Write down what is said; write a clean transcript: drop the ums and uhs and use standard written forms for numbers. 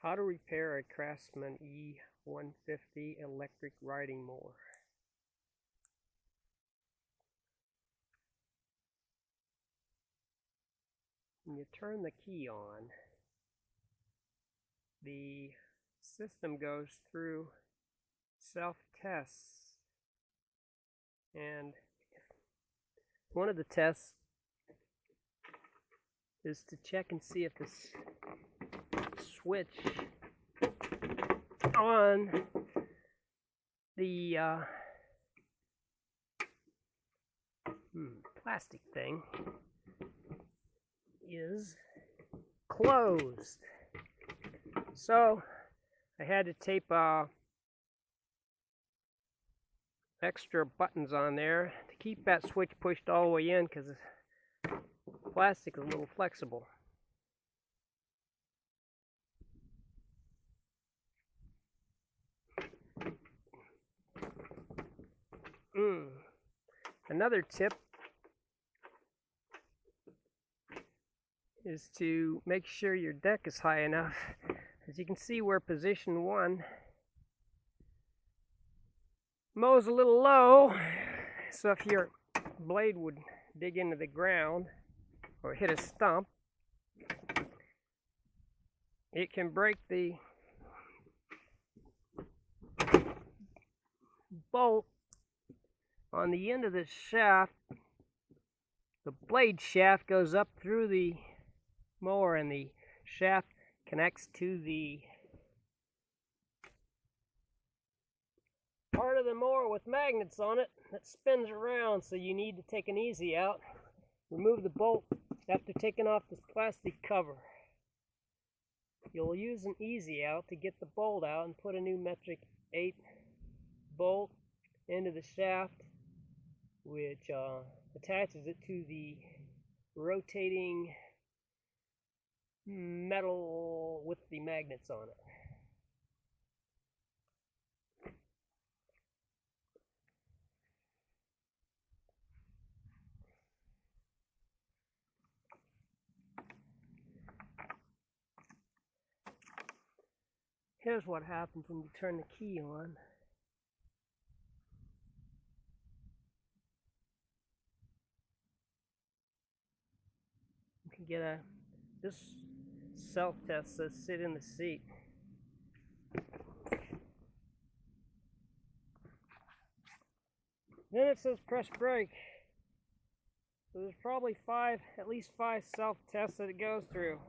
How to repair a Craftsman E150 electric riding mower. When you turn the key on, the system goes through self-tests, and one of the tests is to check and see if this switch on the plastic thing is closed. So I had to tape extra buttons on there to keep that switch pushed all the way in, because the plastic is a little flexible. Another tip is to make sure your deck is high enough. As you can see, we're position 1. Mow's a little low, so if your blade would dig into the ground or hit a stump, it can break the bolt on the end of the shaft. The blade shaft goes up through the mower, and the shaft connects to the part of the mower with magnets on it that spins around, so you need to take an easy out. Remove the bolt after taking off this plastic cover. You'll use an easy out to get the bolt out and put a new metric 8 bolt into the shaft, which attaches it to the rotating metal with the magnets on it. Here's what happens when you turn the key on. You can get this self-test says sit in the seat. Then it says press brake. So there's probably at least five self-tests that it goes through.